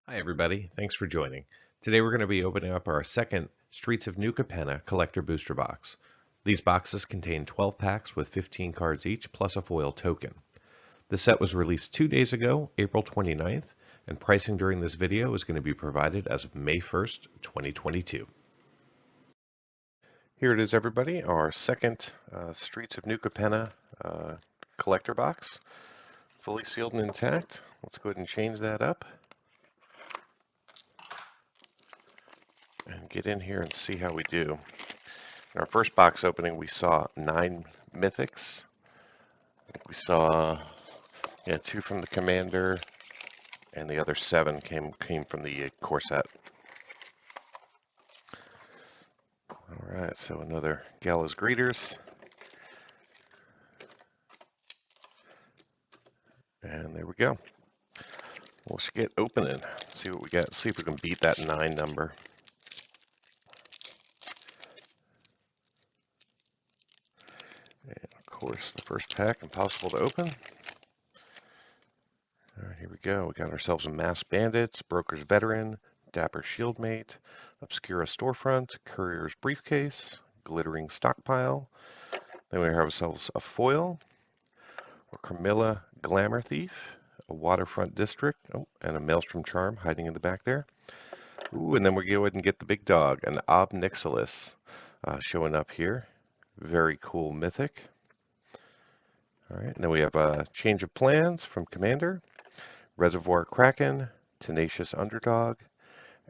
Hi, everybody. Thanks for joining. Today we're going to be opening up our second Streets of New Capenna collector booster box. These boxes contain 12 packs with 15 cards each, plus a foil token. The set was released 2 days ago, April 29th, and pricing during this video is going to be provided as of May 1st, 2022. Here it is, everybody, our second Streets of New Capenna collector box, fully sealed and intact. Let's go ahead and change that up and get in here and see how we do. In our first box opening, we saw 9 mythics. We saw 2 from the Commander, and the other 7 came from the core set. All right, so another Gala's Greeters. And there we go. Let's get opening, see what we got, see if we can beat that 9 number. And of course, the first pack, impossible to open. All right, here we go. We got ourselves a Masked Bandits, Broker's Veteran, Dapper Shieldmate, Obscura Storefront, Courier's Briefcase, Glittering Stockpile. Then we have ourselves a foil, or Carmilla Glamour Thief, a Waterfront District, and a Maelstrom Charm hiding in the back there. Ooh, and then we go ahead and get the big dog, an Ob Nixilis, showing up here. Very cool mythic. All right, and then we have a Change of Plans from Commander, Reservoir Kraken, Tenacious Underdog,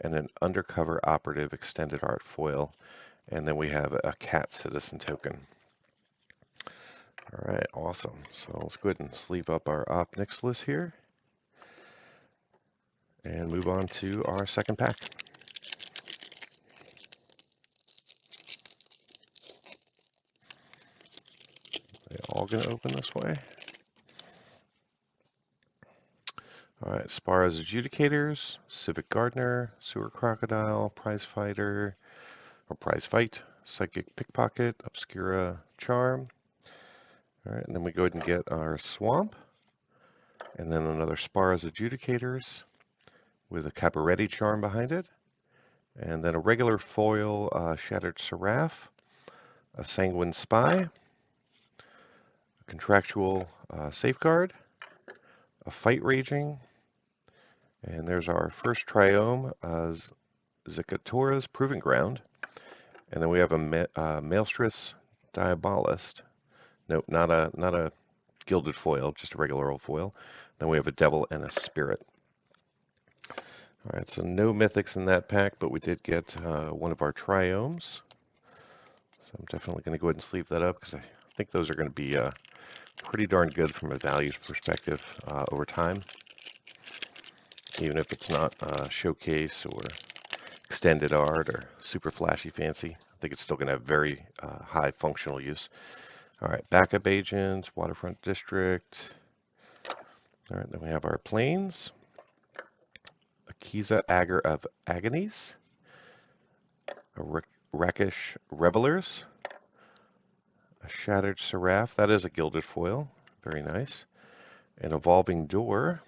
and an Undercover Operative extended art foil. And then we have a Cat Citizen token. All right, awesome. So let's go ahead and sleeve up our Ob Nixilis here and move on to our second pack. They're all going to open this way. All right, Spara's Adjudicators, Civic Gardener, Sewer Crocodile, Prize Fighter, or Prize Fight, Psychic Pickpocket, Obscura Charm. All right, and then we go ahead and get our Swamp, and then another Spara's Adjudicators with a Cabaretti Charm behind it, and then a regular foil Shattered Seraph, a Sanguine Spy, a Contractual Safeguard, a Fight Raging, and there's our first Triome, Zikatora's Proving Ground, and then we have a Maelstris Diabolist. Nope, not a gilded foil, just a regular old foil. Then we have a Devil and a Spirit. All right, so no mythics in that pack, but we did get one of our Triomes. So I'm definitely going to go ahead and sleeve that up because I think those are going to be pretty darn good from a values perspective over time. Even if it's not showcase or extended art or super flashy fancy, I think it's still going to have very high functional use. All right, Backup Agents, Waterfront District. All right, then we have our Plains. Akiza Agger of Agonies. A Rakish Revelers. A Shattered Seraph. That is a gilded foil. Very nice. An Evolving Door.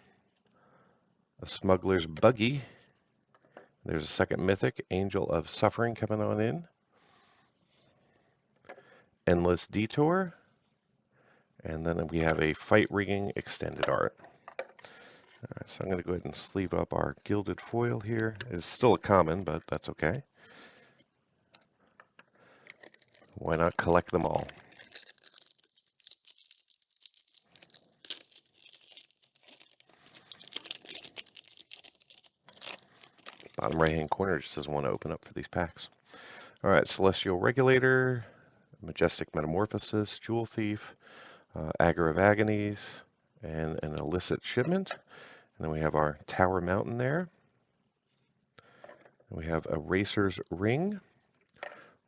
A Smuggler's Buggy. There's a second mythic, Angel of Suffering, coming on in. Endless Detour. And then we have a Fight Rigging extended art. All right, so I'm going to go ahead and sleeve up our gilded foil here. It's still a common, but that's okay. Why not collect them all? Bottom right-hand corner just doesn't want to open up for these packs. All right, Celestial Regulator, Majestic Metamorphosis, Jewel Thief, Agger of Agonies, and an Illicit Shipment. And then we have our Tower Mountain there. And we have a Racer's Ring,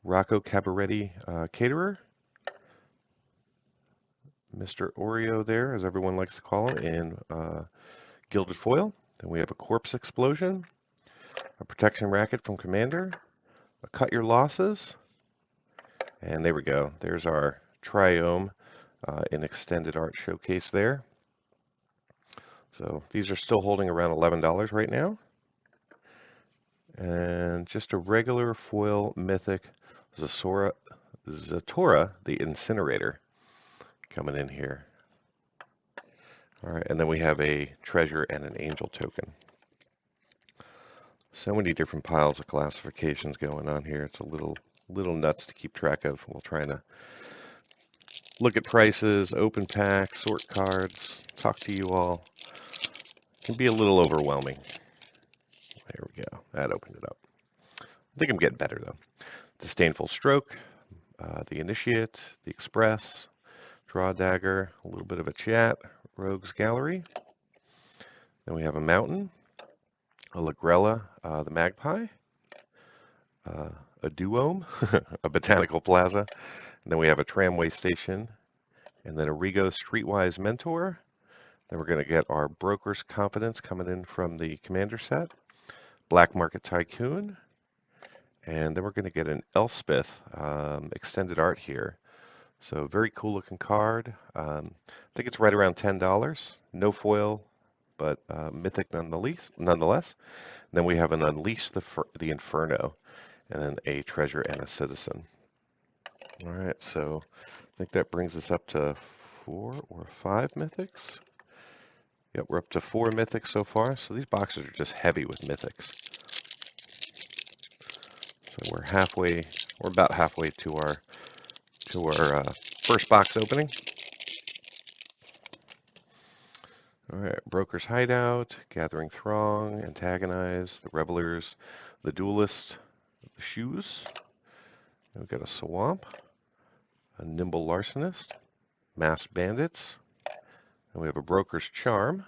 Rocco Cabaretti Caterer, Mr. Oreo there, as everyone likes to call him, in gilded foil. Then we have a Corpse Explosion, a Protection Racket from Commander, a Cut Your Losses, and there we go. There's our Triome in extended art showcase there. So these are still holding around $11 right now. And just a regular foil mythic Zatora the Incinerator coming in here. All right, and then we have a treasure and an angel token. So many different piles of classifications going on here. It's a little nuts to keep track of while trying to look at prices, open packs, sort cards, talk to you all. It can be a little overwhelming. There we go. That opened it up. I think I'm getting better though. Disdainful Stroke, the Initiate, the Express, Draw Dagger, a little bit of a chat, Rogues Gallery. Then we have a Mountain, a Lagrella, the Magpie, a Duome, a Botanical Plaza, and then we have a Tramway Station, and then a Rigo Streetwise Mentor. Then we're going to get our Broker's Confidence coming in from the Commander set, Black Market Tycoon, and then we're going to get an Elspeth extended art here. So very cool looking card. I think it's right around $10. No foil, but mythic nonetheless. And then we have an Unleash the Inferno, and then a Treasure and a Citizen. All right, so I think that brings us up to 4 or 5 mythics. Yep, we're up to 4 mythics so far. So these boxes are just heavy with mythics. So we're about halfway to our first box opening. All right, Broker's Hideout, Gathering Throng, Antagonize, the Revelers, the Duelist, the Shoes. We've got a Swamp, a Nimble Larcenist, Masked Bandits, and we have a Broker's Charm.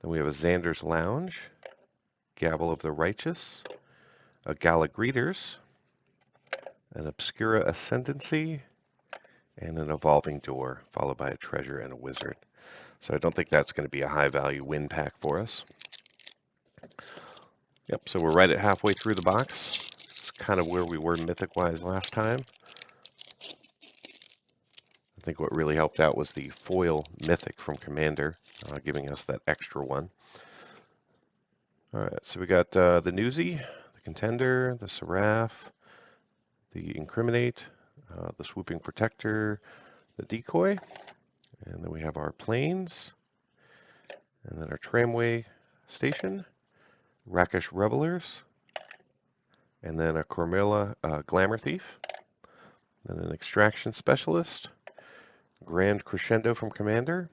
Then we have a Xander's Lounge, Gabble of the Righteous, a Gala Greeters, an Obscura Ascendancy, and an Evolving Door, followed by a Treasure and a Wizard. So I don't think that's going to be a high value win pack for us. Yep, so we're right at halfway through the box. It's kind of where we were mythic-wise last time. I think what really helped out was the foil mythic from Commander, giving us that extra one. All right, so we got the Newsy, the Contender, the Seraph, the Incriminate, the Swooping Protector, the Decoy, and then we have our Planes, and then our Tramway Station, Rakish Revelers, and then a Cormilla Glamour Thief, then an Extraction Specialist, Grand Crescendo from Commander.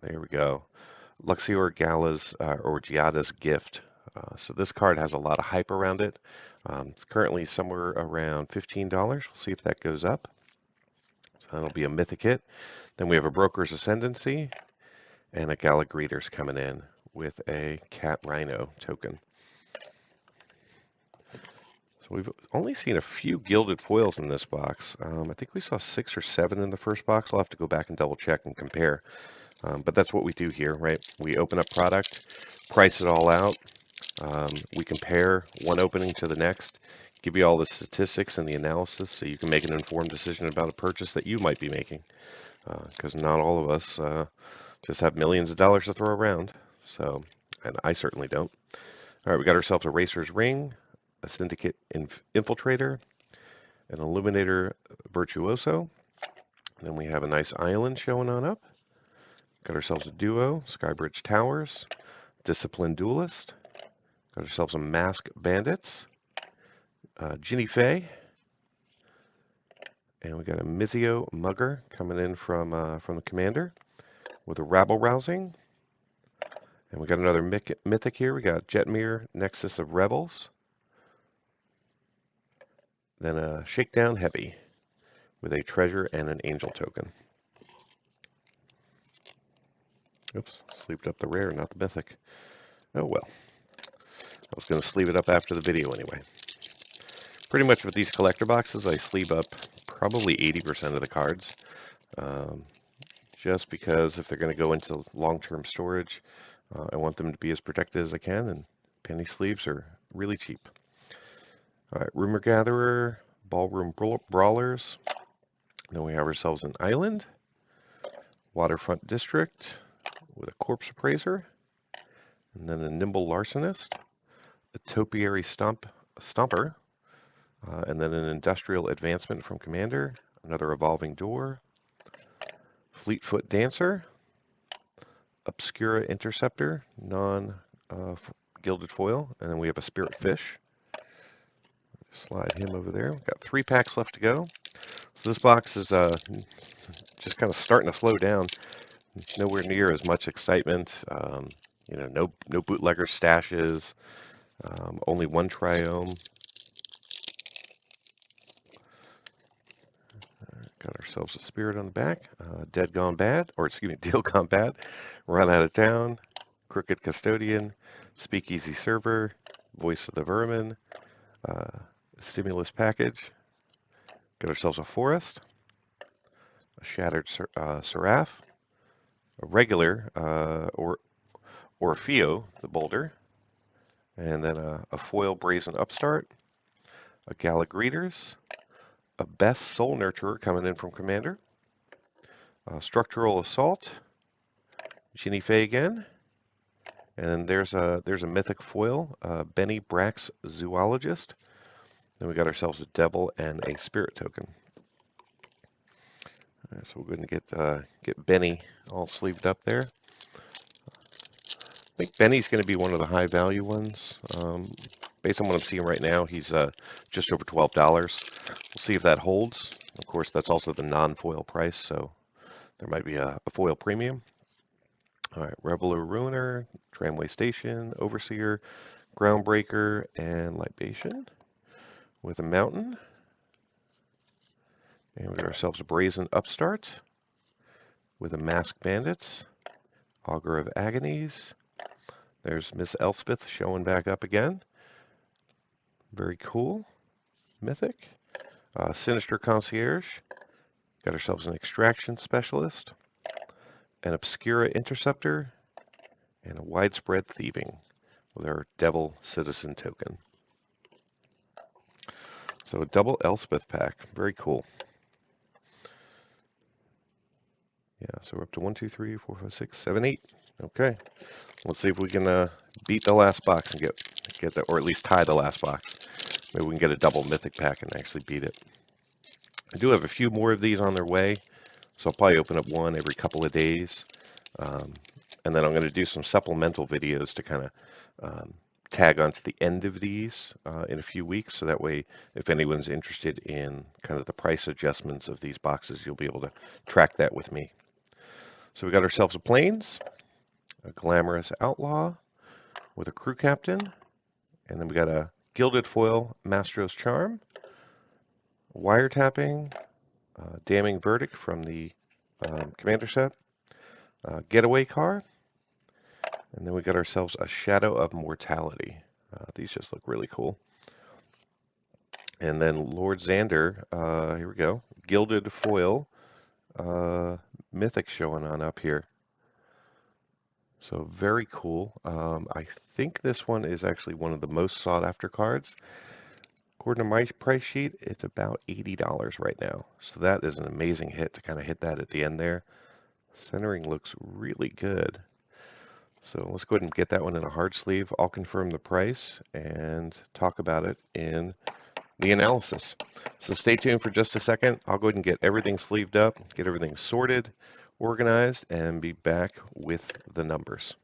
There we go. Luxior Gala's or Giada's Gift. So this card has a lot of hype around it. It's currently somewhere around $15. We'll see if that goes up. So that'll be a mythic hit. Then we have a Broker's Ascendancy and a Gala Greeters coming in with a Cat Rhino token. So we've only seen a few gilded foils in this box. I think we saw 6 or 7 in the first box. I'll have to go back and double check and compare. But that's what we do here, right? We open up product, price it all out. We compare one opening to the next, give you all the statistics and the analysis so you can make an informed decision about a purchase that you might be making. Because not all of us just have millions of dollars to throw around. So, and I certainly don't. All right, we got ourselves a Racer's Ring, a Syndicate Infiltrator, an Illuminator Virtuoso. Then we have a nice island showing on up. Got ourselves a duo, Skybridge Towers, Disciplined Duelist. Got ourselves a Masked Bandits, Ginny Faye, and we got a Mizio Mugger coming in from the Commander with a Rabble Rousing. And we got another mythic here. We got Jetmir, Nexus of Rebels. Then a Shakedown Heavy with a Treasure and an Angel token. Oops, sleeved up the rare, not the mythic. Oh well. I was going to sleeve it up after the video anyway. Pretty much with these collector boxes, I sleeve up probably 80% of the cards. Just because if they're going to go into long-term storage, I want them to be as protected as I can, and penny sleeves are really cheap. All right, Rumor Gatherer, Ballroom Brawlers. Then we have ourselves an Island, Waterfront District with a Corpse Appraiser, and then a Nimble Larcenist, a topiary stomper, and then an industrial advancement from Commander, another evolving door, Fleetfoot Dancer, Obscura Interceptor, non-gilded foil, and then we have a Spirit Fish. Slide him over there. We've got 3 packs left to go. So this box is just kind of starting to slow down. Nowhere near as much excitement. No bootlegger stashes. Only one triome. Got ourselves a Spirit on the back. Dead Gone Bad, or excuse me, Deal Gone Bad. Run Out of Town. Crooked Custodian. Speakeasy Server. Voice of the Vermin. Stimulus Package. Got ourselves a Forest. A Shattered Seraph. A regular or Orfeo, the Boulder. And then a foil Brazen Upstart. A Galagreeters. A Best Soul Nurturer coming in from Commander. Structural Assault. Ginny Fey again. And there's a mythic foil, Benny Brack's Zoologist. Then we got ourselves a Devil and a Spirit token. All right, so we're going to get Benny all sleeved up there. I think Benny's going to be one of the high value ones. Based on what I'm seeing right now, he's just over $12. We'll see if that holds. Of course, that's also the non-foil price, so there might be a foil premium. All right, Reveler Ruiner, Tramway Station, Overseer, Groundbreaker, and Libation with a Mountain. And we got ourselves a Brazen Upstart with a Masked Bandits, Augur of Agonies. There's Miss Elspeth showing back up again. Very cool. Mythic. Sinister Concierge. Got ourselves an Extraction Specialist, an Obscura Interceptor, and a Widespread Thieving with our Devil Citizen token. So a double Elspeth pack. Very cool. Yeah, so we're up to 1, 2, 3, 4, 5, 6, 7, 8. Okay. Let's see if we can beat the last box and get that, or at least tie the last box. Maybe we can get a double mythic pack and actually beat it. I do have a few more of these on their way, so I'll probably open up one every couple of days. And then I'm going to do some supplemental videos to kind of tag onto the end of these in a few weeks. So that way, if anyone's interested in kind of the price adjustments of these boxes, you'll be able to track that with me. So we got ourselves a Plains, a Glamorous Outlaw with a Crew Captain, and then we got a Gilded Foil Mastro's Charm, Wiretapping, Damning Verdict from the Commander set, Getaway Car, and then we got ourselves a Shadow of Mortality. These just look really cool. And then Lord Xander, here we go, Gilded Foil, Mythic showing on up here. So very cool. I think this one is actually one of the most sought after cards. According to my price sheet, it's about $80 right now. So that is an amazing hit to kind of hit that at the end there. Centering looks really good. So let's go ahead and get that one in a hard sleeve. I'll confirm the price and talk about it in the analysis. So stay tuned for just a second. I'll go ahead and get everything sleeved up, get everything sorted, organized, and be back with the numbers.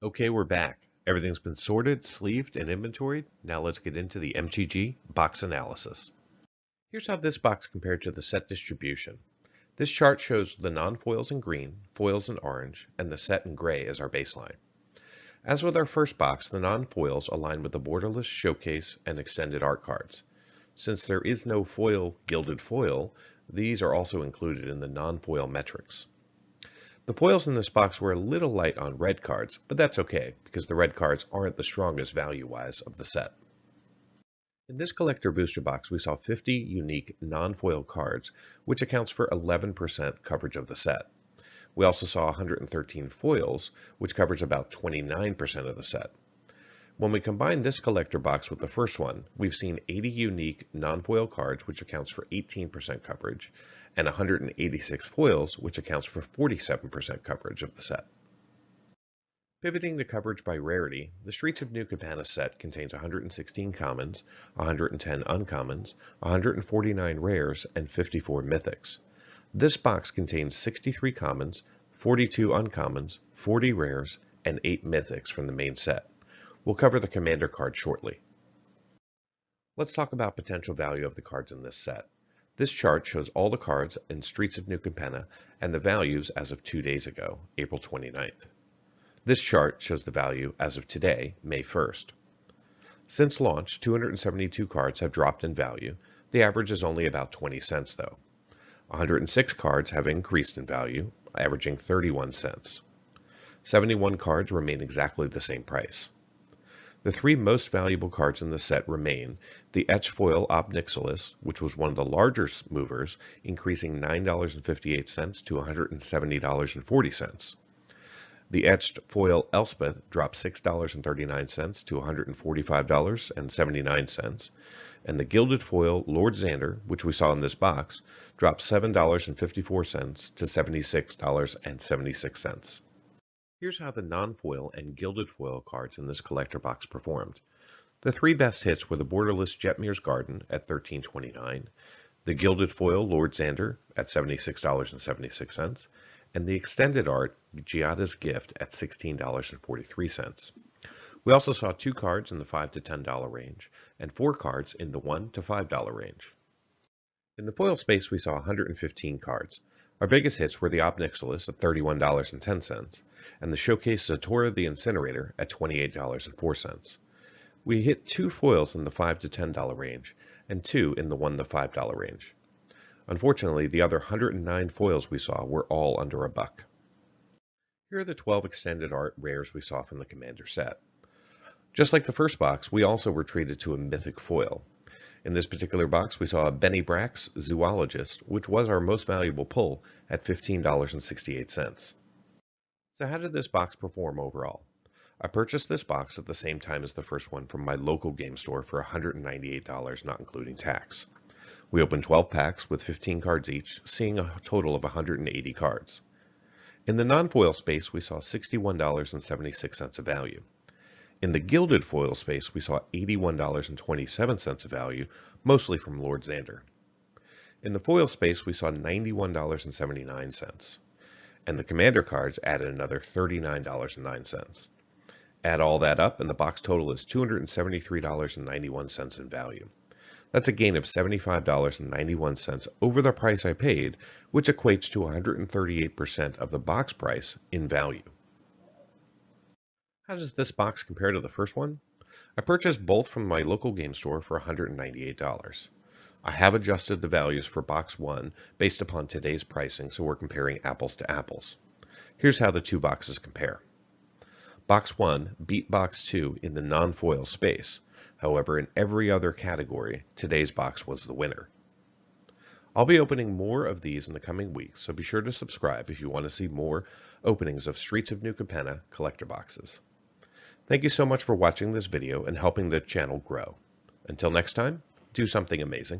Okay, we're back. Everything's been sorted, sleeved, and inventoried. Now let's get into the MTG box analysis. Here's how this box compared to the set distribution. This chart shows the non-foils in green, foils in orange, and the set in gray as our baseline. As with our first box, the non-foils align with the borderless, showcase, and extended art cards. Since there is no foil gilded foil, these are also included in the non-foil metrics. The foils in this box were a little light on red cards, but that's okay, because the red cards aren't the strongest value-wise of the set. In this collector booster box, we saw 50 unique non-foil cards, which accounts for 11% coverage of the set. We also saw 113 foils, which covers about 29% of the set. When we combine this collector box with the first one, we've seen 80 unique non-foil cards, which accounts for 18% coverage, and 186 foils, which accounts for 47% coverage of the set. Pivoting to coverage by rarity, the Streets of New Capenna set contains 116 commons, 110 uncommons, 149 rares, and 54 mythics. This box contains 63 commons, 42 uncommons, 40 rares, and 8 mythics from the main set. We'll cover the commander card shortly. Let's talk about potential value of the cards in this set. This chart shows all the cards in Streets of New Capenna and the values as of 2 days ago, April 29th. This chart shows the value as of today, May 1st. Since launch, 272 cards have dropped in value. The average is only about 20 cents though. 106 cards have increased in value, averaging 31 cents. 71 cards remain exactly the same price. The 3 most valuable cards in the set remain the etched foil Ob Nixilis, which was one of the larger movers, increasing $9.58 to $170.40. The etched foil Elspeth dropped $6.39 to $145.79, and the gilded foil Lord Xander, which we saw in this box, dropped $7.54 to $76.76. Here's how the non-foil and gilded foil cards in this collector box performed. The 3 best hits were the borderless Jetmir's Garden at $13.29, the gilded foil Lord Xander at $76.76, and the extended art Giada's Gift at $16.43. We also saw 2 cards in the $5 to $10 range and 4 cards in the $1 to $5 range. In the foil space, we saw 115 cards. Our biggest hits were the Ob Nixilis at $31.10 and the Showcase Zatora the Incinerator at $28.04. We hit 2 foils in the $5 to $10 range and 2 in the $1 to $5 range. Unfortunately, the other 109 foils we saw were all under $1. Here are the 12 extended art rares we saw from the Commander set. Just like the first box, we also were treated to a mythic foil. In this particular box, we saw a Benny Brack's Zoologist, which was our most valuable pull at $15.68. So how did this box perform overall? I purchased this box at the same time as the first one from my local game store for $198, not including tax. We opened 12 packs with 15 cards each, seeing a total of 180 cards. In the non-foil space, we saw $61.76 of value. In the gilded foil space, we saw $81.27 of value, mostly from Lord Xander. In the foil space, we saw $91.79. And the commander cards added another $39.09. Add all that up, and the box total is $273.91 in value. That's a gain of $75.91 over the price I paid, which equates to 138% of the box price in value. How does this box compare to the first one? I purchased both from my local game store for $198. I have adjusted the values for box 1 based upon today's pricing, so we're comparing apples to apples. Here's how the 2 boxes compare. Box 1 beat box 2 in the non-foil space. However, in every other category, today's box was the winner. I'll be opening more of these in the coming weeks, so be sure to subscribe if you want to see more openings of Streets of New Capenna collector boxes. Thank you so much for watching this video and helping the channel grow. Until next time, do something amazing.